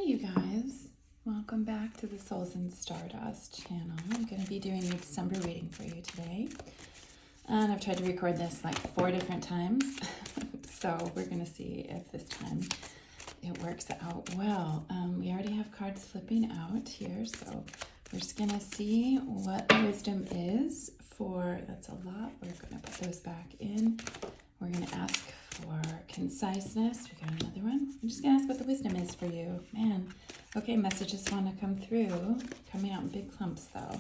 Hey you guys, welcome back to the Souls in Stardust channel. I'm going to be doing your December reading for you today. And I've tried to record this like 4 different times. So we're going to see if this time it works out well. We already have cards flipping out here, so we're just going to see what the wisdom is for, that's a lot. We're going to put those back in. We're going to ask for conciseness. We got another one. I'm just going to ask what the wisdom is for you. Man, okay, messages want to come through. Coming out in big clumps, though.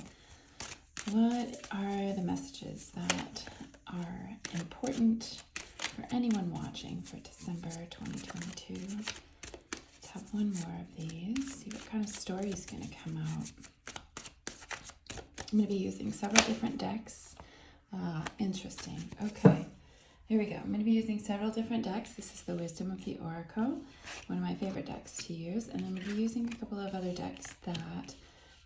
What are the messages that are important for anyone watching for December 2022? Let's have one more of these. See what kind of story is going to come out. I'm going to be using several different decks. Interesting. Okay. Here we go. I'm going to be using several different decks. This is the Wisdom of the Oracle, one of my favorite decks to use. And I'm going to be using a couple of other decks that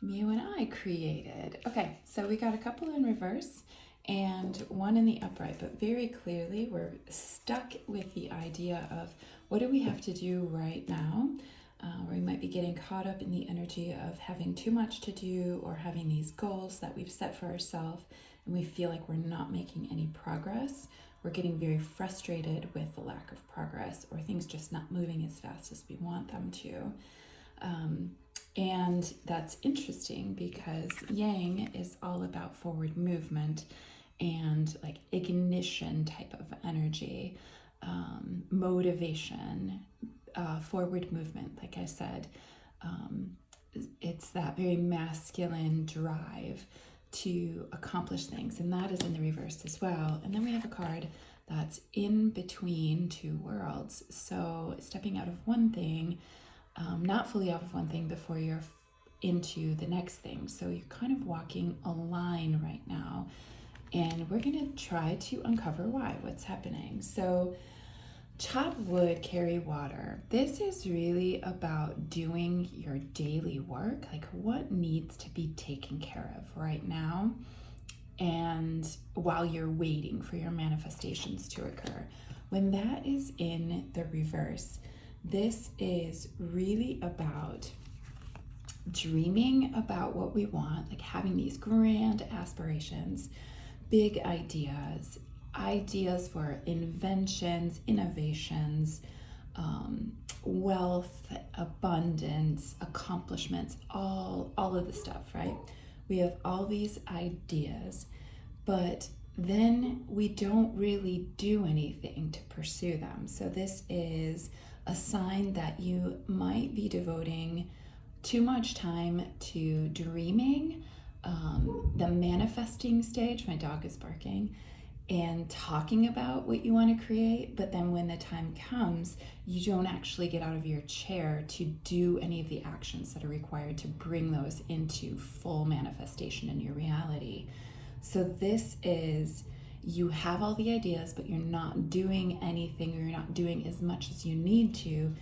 Mew and I created. Okay, so we got a couple in reverse and one in the upright, but very clearly we're stuck with the idea of what do we have to do right now? We might be getting caught up in the energy of having too much to do or having these goals that we've set for ourselves and we feel like we're not making any progress. We're getting very frustrated with the lack of progress or things just not moving as fast as we want them to. And that's interesting because Yang is all about forward movement and like ignition type of energy, motivation, forward movement. Like I said, it's that very masculine drive to accomplish things, and that is in the reverse as well. And then we have a card that's in between two worlds, so stepping out of one thing, not fully out of one thing before you're into the next thing. So you're kind of walking a line right now, and we're going to try to uncover what's happening. So chop wood, carry water. This is really about doing your daily work, like what needs to be taken care of right now, and while you're waiting for your manifestations to occur. When that is in the reverse, this is really about dreaming about what we want, like having these grand aspirations, big ideas for inventions, innovations, wealth, abundance, accomplishments, all of the stuff, right? We have all these ideas, but then we don't really do anything to pursue them. So this is a sign that you might be devoting too much time to dreaming, the manifesting stage. My dog is barking. And talking about what you want to create, but then when the time comes, you don't actually get out of your chair to do any of the actions that are required to bring those into full manifestation in your reality. So this is, you have all the ideas, but you're not doing anything, or you're not doing as much as you need to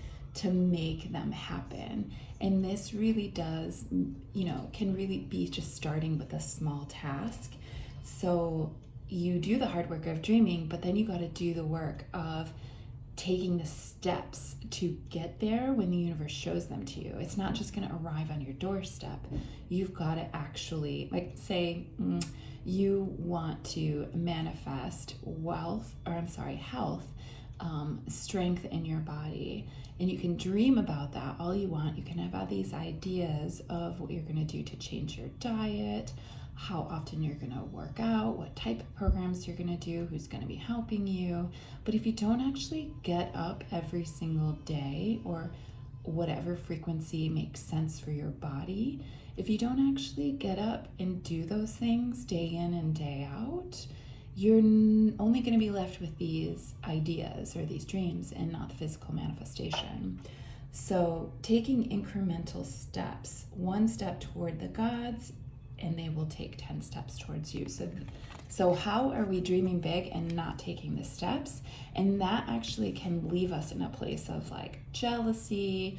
make them happen. And this really does, can really be just starting with a small task. So you do the hard work of dreaming, but then you got to do the work of taking the steps to get there when the universe shows them to you. It's not just going to arrive on your doorstep. You've got to actually, like, say you want to manifest health, strength in your body, and you can dream about that all you want. You can have all these ideas of what you're going to do to change your diet, how often you're going to work out, what type of programs you're going to do, who's going to be helping you. But if you don't actually get up every single day, or whatever frequency makes sense for your body, if you don't actually get up and do those things day in and day out, you're only going to be left with these ideas or these dreams and not the physical manifestation. So taking incremental steps, one step toward the gods, and they will take 10 steps towards you. So how are we dreaming big and not taking the steps? And that actually can leave us in a place of like jealousy,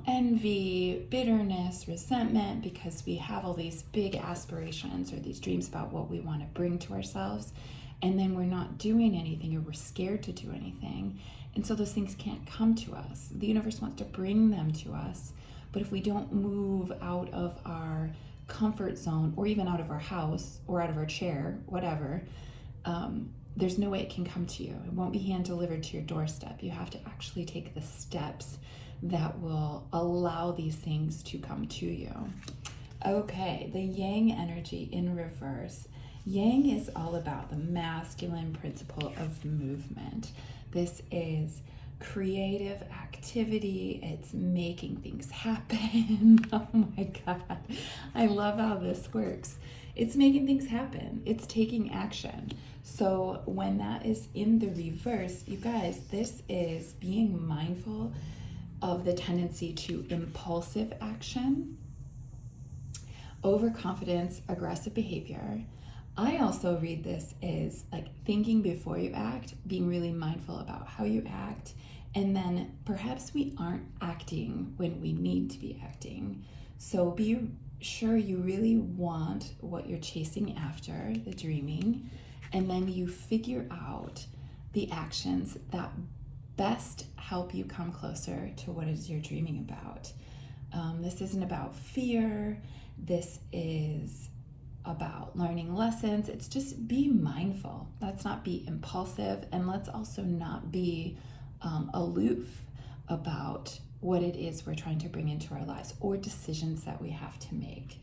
envy, bitterness, resentment, because we have all these big aspirations or these dreams about what we want to bring to ourselves, and then we're not doing anything, or we're scared to do anything. And so those things can't come to us. The universe wants to bring them to us. But if we don't move out of our comfort zone, or even out of our house or out of our chair, whatever, there's no way it can come to you. It won't be hand delivered to your doorstep. You have to actually take the steps that will allow these things to come to you. Okay, the yang energy in reverse. Yang is all about the masculine principle of movement. This is creative activity. It's making things happen. Oh my God. I love how this works. It's making things happen. It's taking action. So when that is in the reverse, you guys, this is being mindful of the tendency to impulsive action, overconfidence, aggressive behavior. I also read this as like thinking before you act, being really mindful about how you act, and then perhaps we aren't acting when we need to be acting. So be sure you really want what you're chasing after, the dreaming, and then you figure out the actions that best help you come closer to what it is you're dreaming about. This isn't about fear. This is about learning lessons. It's just be mindful. Let's not be impulsive, and let's also not be aloof about what it is we're trying to bring into our lives or decisions that we have to make.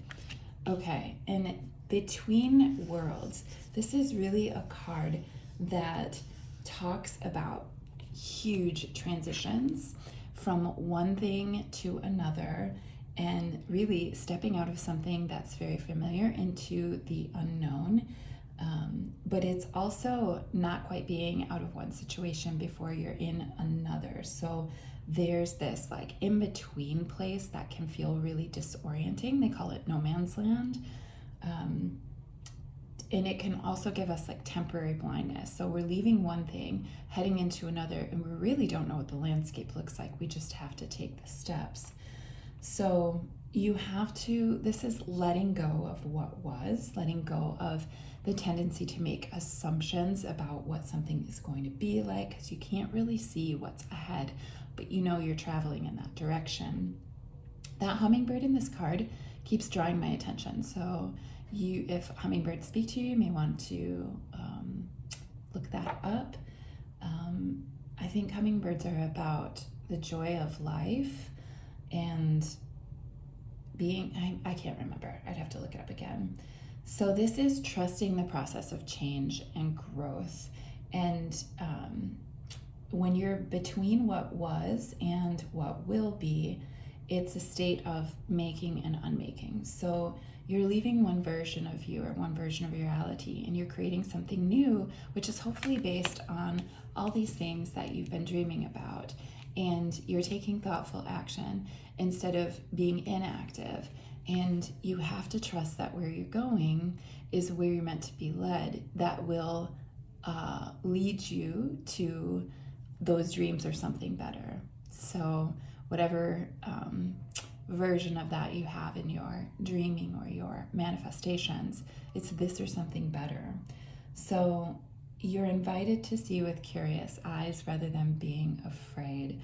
Okay, and Between Worlds, this is really a card that talks about huge transitions from one thing to another, and really stepping out of something that's very familiar into the unknown. But it's also not quite being out of one situation before you're in another. So there's this like in between place that can feel really disorienting. They call it no man's land. And it can also give us like temporary blindness. So we're leaving one thing, heading into another, and we really don't know what the landscape looks like. We just have to take the steps. So you have to, this is letting go of what was, letting go of the tendency to make assumptions about what something is going to be like, because you can't really see what's ahead, but you know you're traveling in that direction. That hummingbird in this card keeps drawing my attention. So if hummingbirds speak to you, you may want to look that up. I think hummingbirds are about the joy of life and being, I can't remember, I'd have to look it up again. So this is trusting the process of change and growth. And when you're between what was and what will be, it's a state of making and unmaking. So you're leaving one version of you or one version of reality, and you're creating something new, which is hopefully based on all these things that you've been dreaming about. And you're taking thoughtful action instead of being inactive. And you have to trust that where you're going is where you're meant to be led. That will lead you to those dreams or something better. So whatever version of that you have in your dreaming or your manifestations, it's this or something better. So you're invited to see with curious eyes rather than being afraid.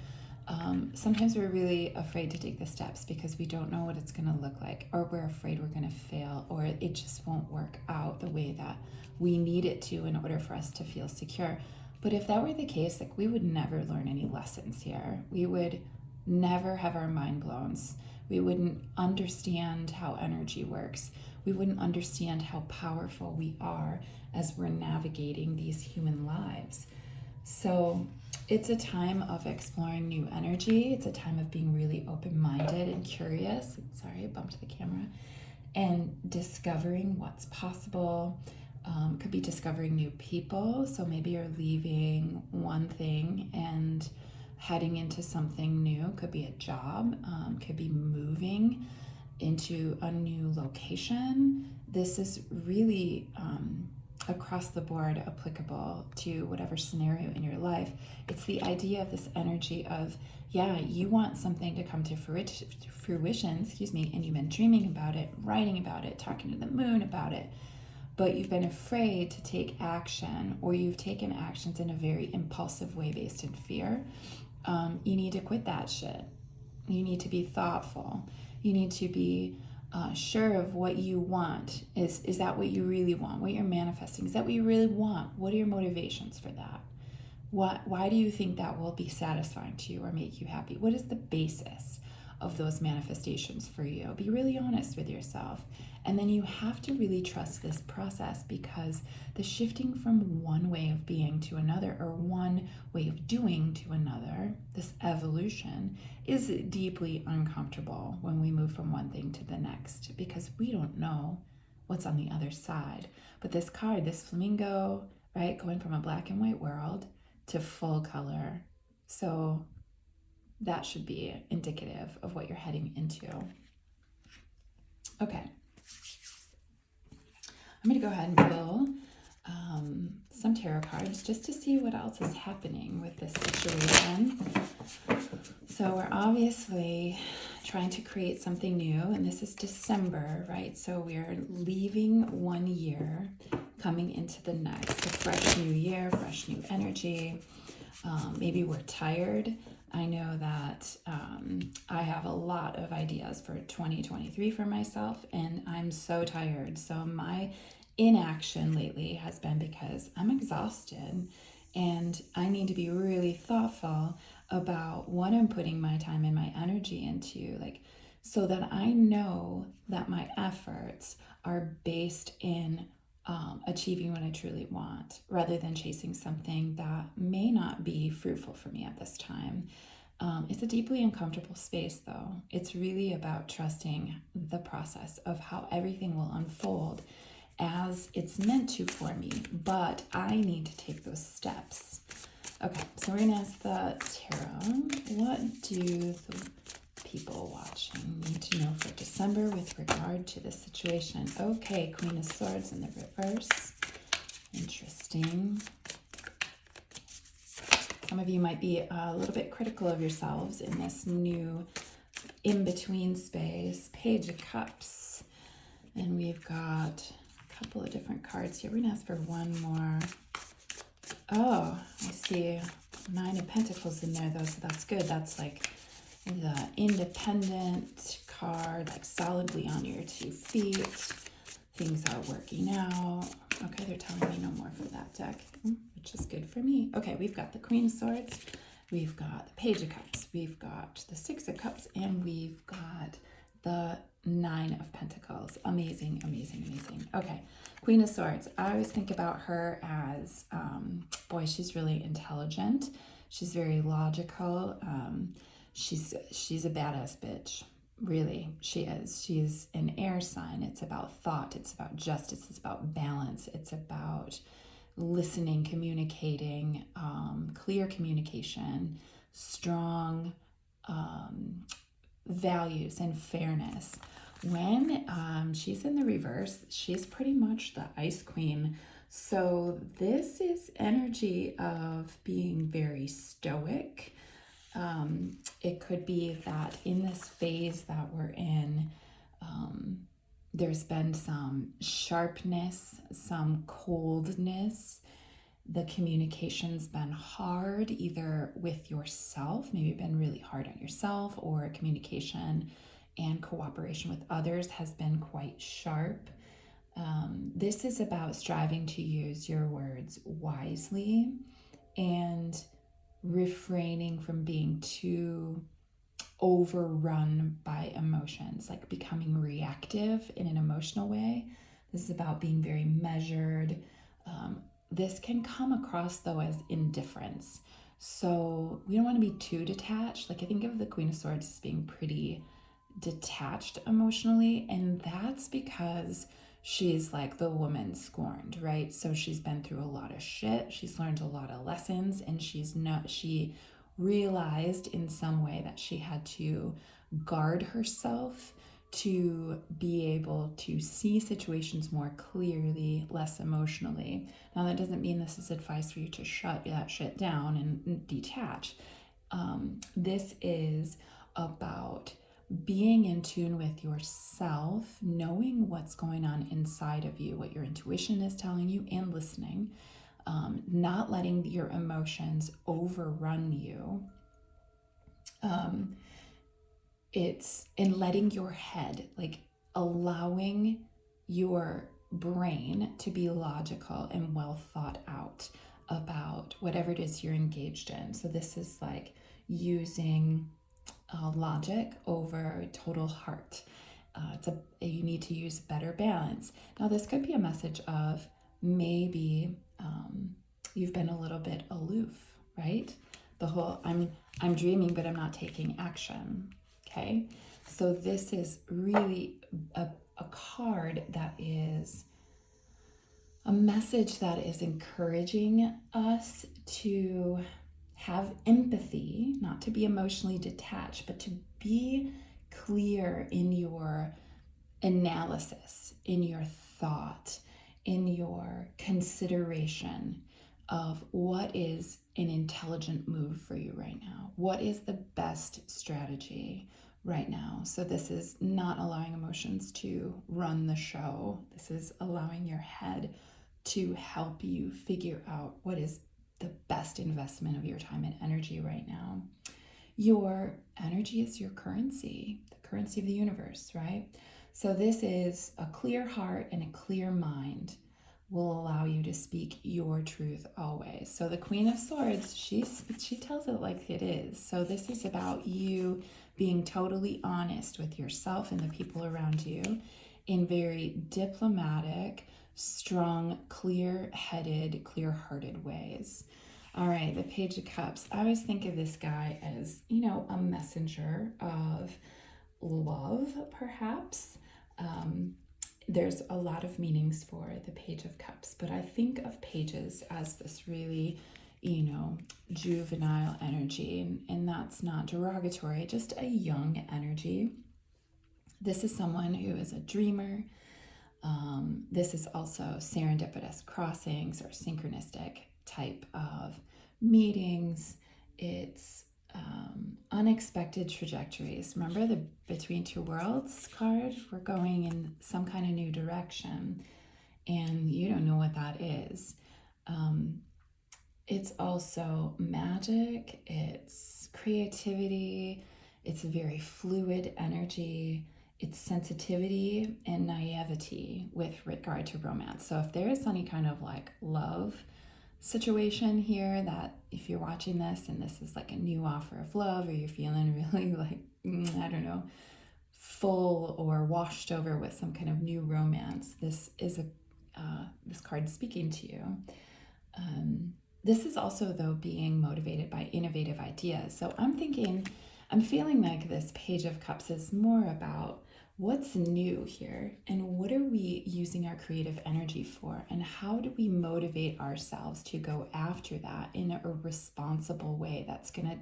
Sometimes we're really afraid to take the steps because we don't know what it's going to look like, or we're afraid we're going to fail, or it just won't work out the way that we need it to in order for us to feel secure. But if that were the case, like, we would never learn any lessons here. We would never have our mind blown. We wouldn't understand how energy works. We wouldn't understand how powerful we are as we're navigating these human lives. So it's a time of exploring new energy. It's a time of being really open-minded and curious. Sorry, I bumped the camera. And discovering what's possible. Could be discovering new people. So maybe you're leaving one thing and heading into something new. Could be a job. Could be moving into a new location. This is really across the board applicable to whatever scenario in your life. It's the idea of this energy of, yeah, you want something to come to fruition, and you've been dreaming about it, writing about it, talking to the moon about it. but you've been afraid to take action, or you've taken actions in a very impulsive way based in fear, you need to quit that shit. You need to be thoughtful. You need to be sure of what you want. Is that what you really want? What you're manifesting? Is that what you really want? What are your motivations for that? Why do you think that will be satisfying to you or make you happy? What is the basis of those manifestations for you? Be really honest with yourself. And then you have to really trust this process, because the shifting from one way of being to another, or one way of doing to another, this evolution, is deeply uncomfortable when we move from one thing to the next, because we don't know what's on the other side. But this card, this flamingo, right, going from a black and white world to full color. So that should be indicative of what you're heading into. Okay. I'm going to go ahead and pull some tarot cards just to see what else is happening with this situation. So we're obviously trying to create something new, and this is December, right? So we're leaving one year, coming into the next, a fresh new year, fresh new energy. Maybe we're tired. I know that I have a lot of ideas for 2023 for myself, and I'm so tired. So my inaction lately has been because I'm exhausted, and I need to be really thoughtful about what I'm putting my time and my energy into, like, so that I know that my efforts are based in achieving what I truly want, rather than chasing something that may not be fruitful for me at this time. It's a deeply uncomfortable space, though. It's really about trusting the process of how everything will unfold as it's meant to for me, but I need to take those steps. Okay, so we're going to ask the tarot, what do the people watching need to know for December with regard to this situation? Okay, Queen of Swords in the reverse. Interesting. Some of you might be a little bit critical of yourselves in this new in-between space. Page of Cups. And we've got a couple of different cards here. We're going to ask for one more. Oh, I see 9 of Pentacles in there, though, so that's good. That's like the independent card, like solidly on your 2 feet. Things are working out. Okay, they're telling me no more for that deck, which is good for me. Okay, we've got the Queen of Swords, we've got the Page of Cups, we've got the 6 of Cups, and we've got the 9 of Pentacles. Amazing, amazing, amazing. Okay, Queen of Swords. I always think about her as, boy, she's really intelligent. She's very logical. She's a badass bitch. Really, she is. She's an air sign. It's about thought. It's about justice. It's about balance. It's about listening, communicating, clear communication, strong values, and fairness. When she's in the reverse, she's pretty much the Ice Queen. So this is energy of being very stoic. It could be that in this phase that we're in, there's been some sharpness, some coldness. The communication's been hard, either with yourself, maybe been really hard on yourself, or communication and cooperation with others has been quite sharp. This is about striving to use your words wisely and refraining from being too overrun by emotions, like becoming reactive in an emotional way. This is about being very measured. This can come across, though, as indifference. So we don't want to be too detached. Like, I think of the Queen of Swords as being pretty detached emotionally, and that's because she's like the woman scorned, right? So she's been through a lot of shit. She's learned a lot of lessons, and she realized in some way that she had to guard herself to be able to see situations more clearly, less emotionally. Now, that doesn't mean this is advice for you to shut that shit down and detach. This is about being in tune with yourself, knowing what's going on inside of you, what your intuition is telling you, and listening, not letting your emotions overrun you. It's in letting your head, like allowing your brain to be logical and well thought out about whatever it is you're engaged in. So this is like using logic over total heart. You need to use better balance. Now, this could be a message of maybe you've been a little bit aloof, right? The whole I'm dreaming, but I'm not taking action. Okay, so this is really a card that is a message that is encouraging us to have empathy, not to be emotionally detached, but to be clear in your analysis, in your thought, in your consideration of what is an intelligent move for you right now. What is the best strategy right now? So this is not allowing emotions to run the show. This is allowing your head to help you figure out what is the best investment of your time and energy right now. Your energy is your currency, the currency of the universe, right? So this is a clear heart and a clear mind will allow you to speak your truth always. So the Queen of Swords, she tells it like it is. So this is about you being totally honest with yourself and the people around you in very diplomatic, strong, clear-headed, clear-hearted ways. All right, the Page of Cups. I always think of this guy as, a messenger of love, perhaps. There's a lot of meanings for the Page of Cups, but I think of pages as this really, juvenile energy, and that's not derogatory, just a young energy. This is someone who is a dreamer. This is also serendipitous crossings or synchronistic type of meetings. It's unexpected trajectories. Remember the Between Two Worlds card? We're going in some kind of new direction and you don't know what that is. It's also magic, it's creativity, it's very fluid energy, it's sensitivity and naivety with regard to romance. So if there is any kind of like love situation here, that if you're watching this and this is like a new offer of love, or you're feeling really like, I don't know, full or washed over with some kind of new romance, this is this card speaking to you. This is also, though, being motivated by innovative ideas. So I'm feeling like this Page of Cups is more about what's new here and what are we using our creative energy for, and how do we motivate ourselves to go after that in a responsible way that's going to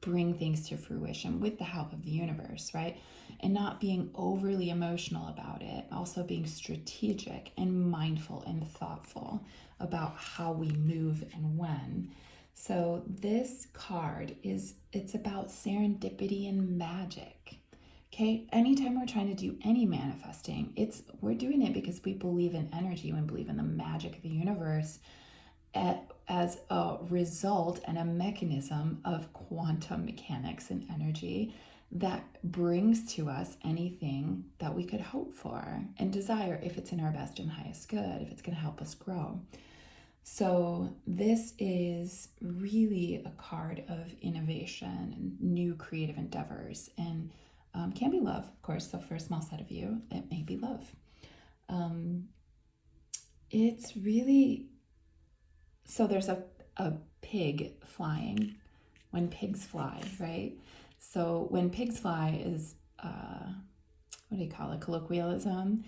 bring things to fruition with the help of the universe, right? And not being overly emotional about it, also being strategic and mindful and thoughtful about how we move and when. So this card it's about serendipity and magic. Okay, anytime we're trying to do any manifesting, we're doing it because we believe in energy and believe in the magic of the universe as a result and a mechanism of quantum mechanics and energy that brings to us anything that we could hope for and desire, if it's in our best and highest good, if it's going to help us grow. So this is really a card of innovation and new creative endeavors, and can be love, of course. So for a small set of you, it may be love. It's really, so there's a pig flying when pigs fly, right? So when pigs fly is, what do you call it, colloquialism.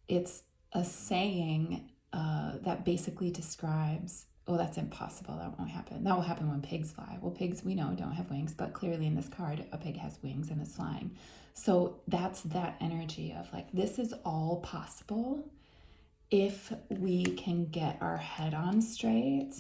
It's a saying that basically describes, oh, that's impossible, that won't happen. That will happen when pigs fly. Well, pigs, we know, don't have wings, but clearly in this card, a pig has wings and is flying. So that's that energy of like, this is all possible if we can get our head on straight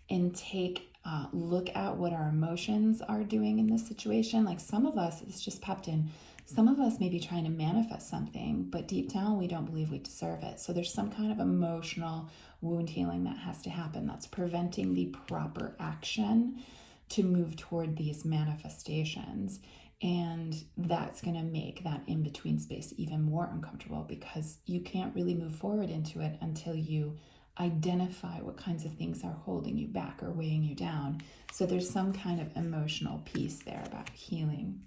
and take look at what our emotions are doing in this situation. Like some of us, it's just popped in. Some of us may be trying to manifest something, but deep down we don't believe we deserve it. So there's some kind of emotional wound healing that has to happen that's preventing the proper action to move toward these manifestations. And that's going to make that in between space even more uncomfortable, because you can't really move forward into it until you identify what kinds of things are holding you back or weighing you down. So there's some kind of emotional piece there about healing.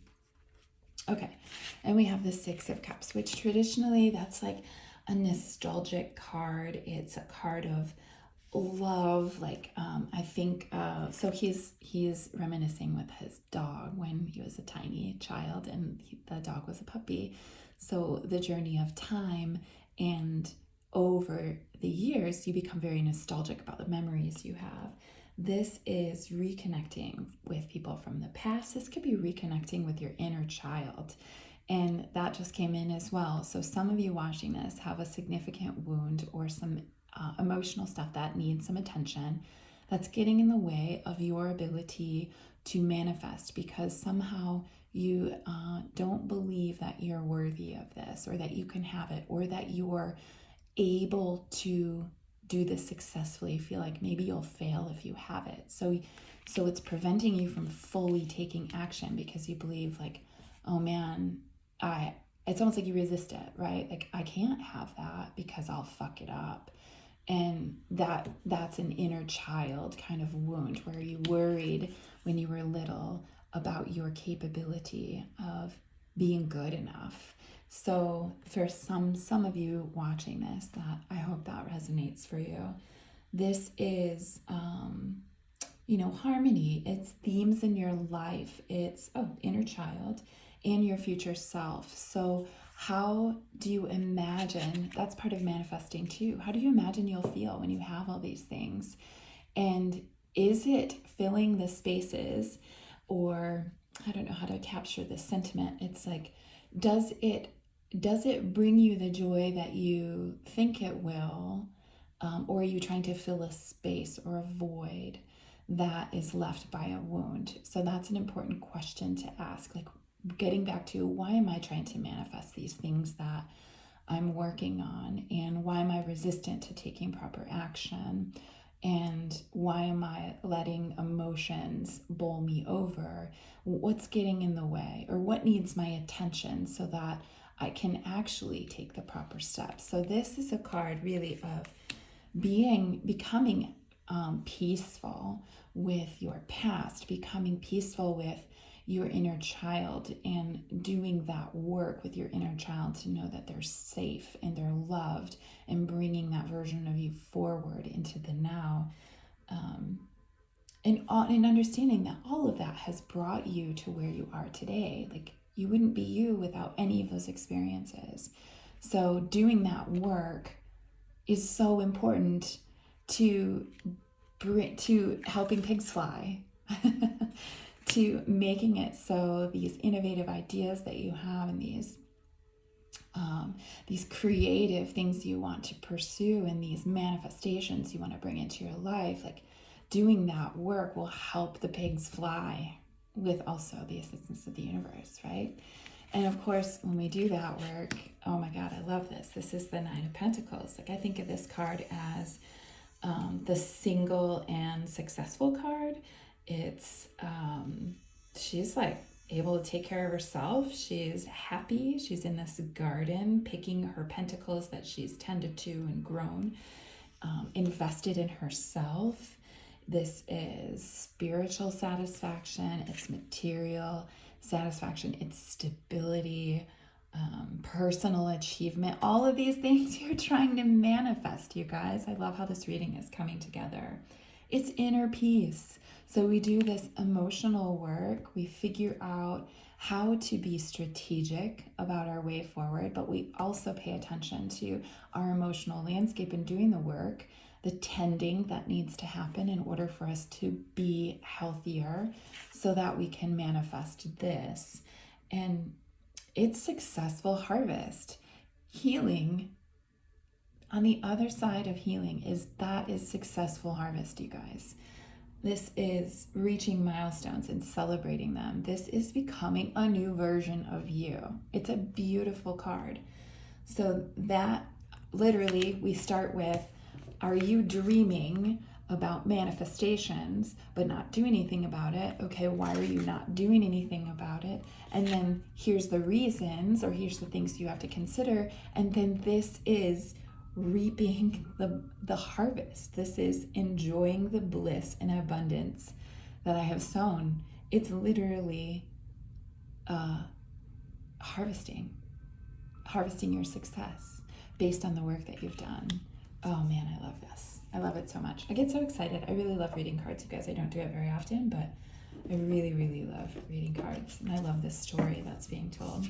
Okay, and we have the Six of Cups, which traditionally that's like a nostalgic card. It's a card of love. Like I think so. He's reminiscing with his dog when he was a tiny child, and the dog was a puppy. So the journey of time, and over the years, you become very nostalgic about the memories you have. This is reconnecting with people from the past. This could be reconnecting with your inner child. And that just came in as well. So some of you watching this have a significant wound or some emotional stuff that needs some attention that's getting in the way of your ability to manifest, because somehow you don't believe that you're worthy of this, or that you can have it, or that you're able to do this successfully. You feel like maybe you'll fail if you have it. So it's preventing you from fully taking action, because you believe like, oh man, it's almost like you resist it, right? Like I can't have that because I'll fuck it up. And that's an inner child kind of wound, where you worried when you were little about your capability of being good enough. So for some of you watching this, that I hope that resonates for you. This is harmony. It's themes in your life. It's inner child and your future self. So how do you imagine, that's part of manifesting too. How do you imagine you'll feel when you have all these things? And is it filling the spaces, or I don't know how to capture this sentiment. It's like, does it bring you the joy that you think it will? Or are you trying to fill a space or a void that is left by a wound? So that's an important question to ask. Like, getting back to, why am I trying to manifest these things that I'm working on? And why am I resistant to taking proper action? And why am I letting emotions bowl me over? What's getting in the way? Or what needs my attention so that I can actually take the proper steps? So this is a card really of becoming peaceful with your past, becoming peaceful with your inner child, and doing that work with your inner child to know that they're safe and they're loved, and bringing that version of you forward into the now. And understanding that all of that has brought you to where you are today. Like, you wouldn't be you without any of those experiences. So doing that work is so important to helping pigs fly, to making it so these innovative ideas that you have, and these creative things you want to pursue, and these manifestations you want to bring into your life, like doing that work will help the pigs fly, with also the assistance of the universe, right? And of course, when we do that work, oh my God, I love this. This is the Nine of Pentacles. Like, I think of this card as the single and successful card. It's she's like able to take care of herself. She's happy. She's in this garden picking her pentacles that she's tended to and grown, invested in herself. This is spiritual satisfaction. It's material satisfaction. It's stability, personal achievement. All of these things you're trying to manifest, you guys. I love how this reading is coming together. It's inner peace. So we do this emotional work. We figure out how to be strategic about our way forward, but we also pay attention to our emotional landscape in doing the work, the tending that needs to happen in order for us to be healthier, so that we can manifest this. And it's successful harvest. Healing, on the other side of healing, is successful harvest, you guys. This is reaching milestones and celebrating them. This is becoming a new version of you. It's a beautiful card. So that literally we start with, are you dreaming about manifestations but not doing anything about it? Okay, why are you not doing anything about it? And then here's the reasons, or here's the things you have to consider. And then this is reaping the harvest. This is enjoying the bliss and abundance that I have sown. It's literally harvesting your success based on the work that you've done. Oh man, I love this. I love it so much. I get so excited. I really love reading cards, you guys. I don't do it very often, but I really, really love reading cards. And I love this story that's being told.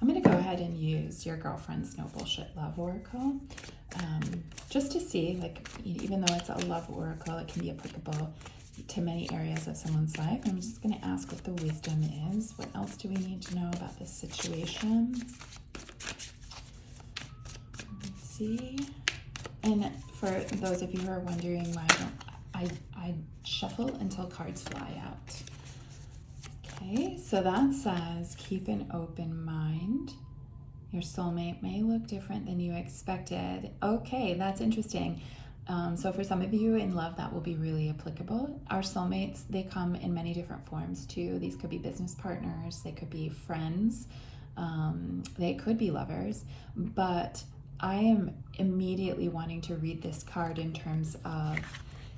I'm going to go ahead and use your girlfriend's No Bullshit Love Oracle, just to see, like, even though it's a love oracle, it can be applicable to many areas of someone's life. I'm just going to ask what the wisdom is. What else do we need to know about this situation? Let's see. And for those of you who are wondering why I shuffle until cards fly out. Okay, so that says keep an open mind. Your soulmate may look different than you expected. Okay, that's interesting. So for some of you in love, that will be really applicable. Our soulmates, they come in many different forms too. These could be business partners, they could be friends, they could be lovers, but I am immediately wanting to read this card in terms of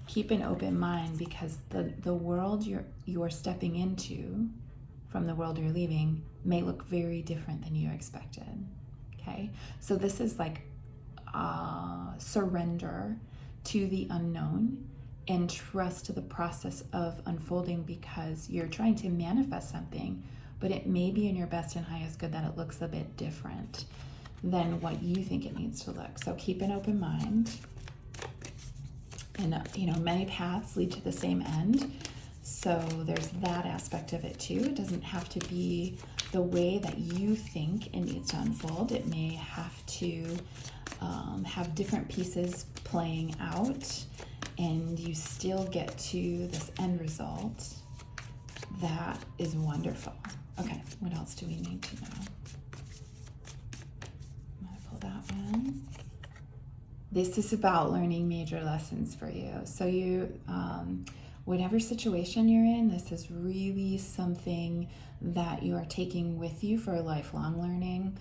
keep an open mind, because the world you're stepping into from the world you're leaving may look very different than you expected. Okay, so this is like surrender to the unknown and trust the process of unfolding, because you're trying to manifest something, but it may be in your best and highest good that it looks a bit different than what you think it needs to look. So keep an open mind. And many paths lead to the same end. So there's that aspect of it too. It doesn't have to be the way that you think it needs to unfold. It may have to have different pieces playing out, and you still get to this end result that is wonderful. Okay, what else do we need to know? I'm gonna pull that one. This is about learning major lessons for you. So you, whatever situation you're in, this is really something that you are taking with you for lifelong learning.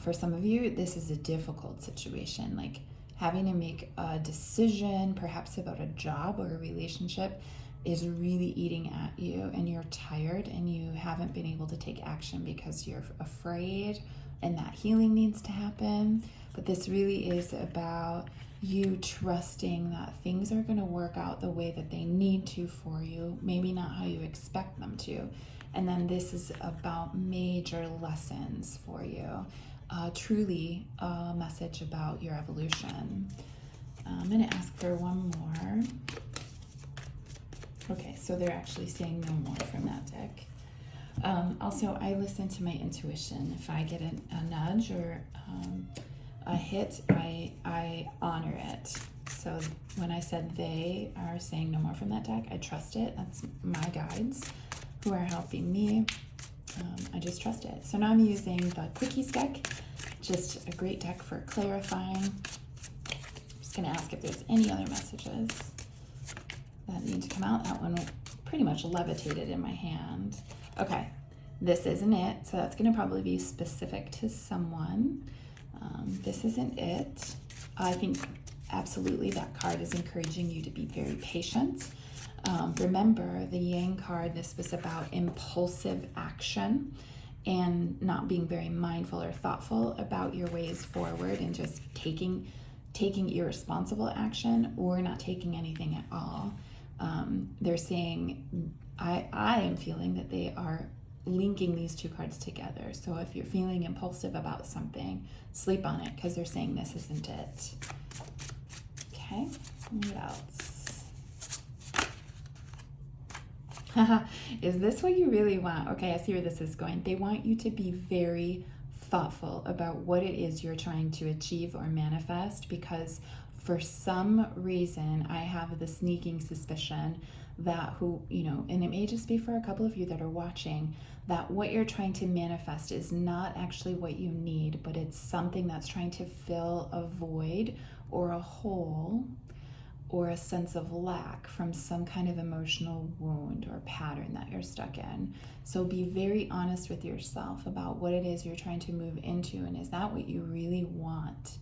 For some of you, this is a difficult situation, like having to make a decision, perhaps about a job or a relationship, is really eating at you, and you're tired and you haven't been able to take action because you're afraid, and that healing needs to happen. But this really is about you trusting that things are going to work out the way that they need to for you, maybe not how you expect them to. And then this is about major lessons for you, truly a message about your evolution. I'm going to ask for one more. Okay, so they're actually saying no more from that deck. Also, I listen to my intuition. If I get a nudge or a hit, I honor it. So when I said they are saying no more from that deck, I trust it. That's my guides who are helping me. I just trust it. So now I'm using the Quickies deck, just a great deck for clarifying. I'm just going to ask if there's any other messages that need to come out. That one pretty much levitated in my hand. Okay, this isn't it, so that's going to probably be specific to someone. This isn't it. I think absolutely that card is encouraging you to be very patient. Remember the Yang card, this was about impulsive action and not being very mindful or thoughtful about your ways forward, and just taking irresponsible action or not taking anything at all. They're saying, I am feeling that they are linking these two cards together. So if you're feeling impulsive about something, sleep on it, because they're saying this isn't it. Okay, what else? Is this what you really want? Okay, I see where this is going. They want you to be very thoughtful about what it is you're trying to achieve or manifest, because for some reason, I have the sneaking suspicion that and it may just be for a couple of you that are watching, that what you're trying to manifest is not actually what you need, but it's something that's trying to fill a void or a hole or a sense of lack from some kind of emotional wound or pattern that you're stuck in. So be very honest with yourself about what it is you're trying to move into, and is that what you really want?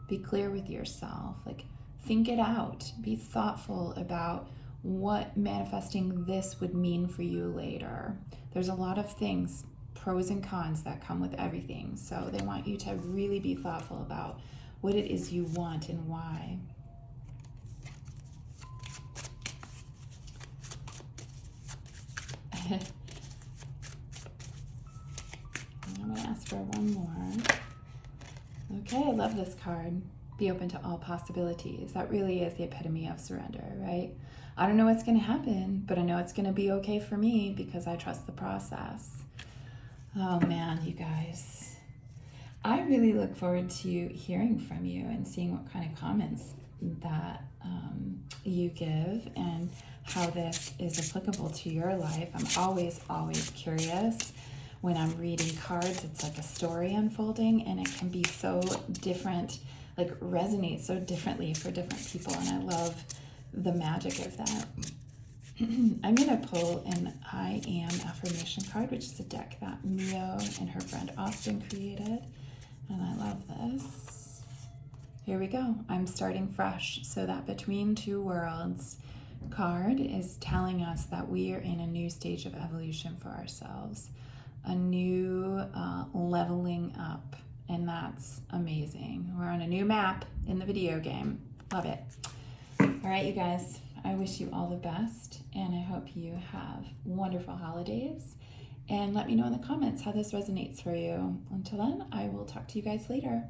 Be clear with yourself. Like, think it out. Be thoughtful about what manifesting this would mean for you later. There's a lot of things, pros and cons, that come with everything. So they want you to really be thoughtful about what it is you want and why. I'm going to ask for one more. Okay, I love this card. Be open to all possibilities. That really is the epitome of surrender, right? I don't know what's going to happen, but I know it's going to be okay for me because I trust the process. Oh man, you guys. I really look forward to hearing from you and seeing what kind of comments that you give and how this is applicable to your life. I'm always curious. When I'm reading cards, it's like a story unfolding, and it can be so different, like resonate so differently for different people, and I love the magic of that. I'm going to pull an I Am affirmation card, which is a deck that Mio and her friend Austin created, and I love this. Here we go. I'm starting fresh. So that Between Two Worlds card is telling us that we are in a new stage of evolution for ourselves, a new leveling up, and that's amazing. We're on a new map in the video game. Love it. All right, you guys, I wish you all the best, and I hope you have wonderful holidays, and let me know in the comments how this resonates for you. Until then, I will talk to you guys later.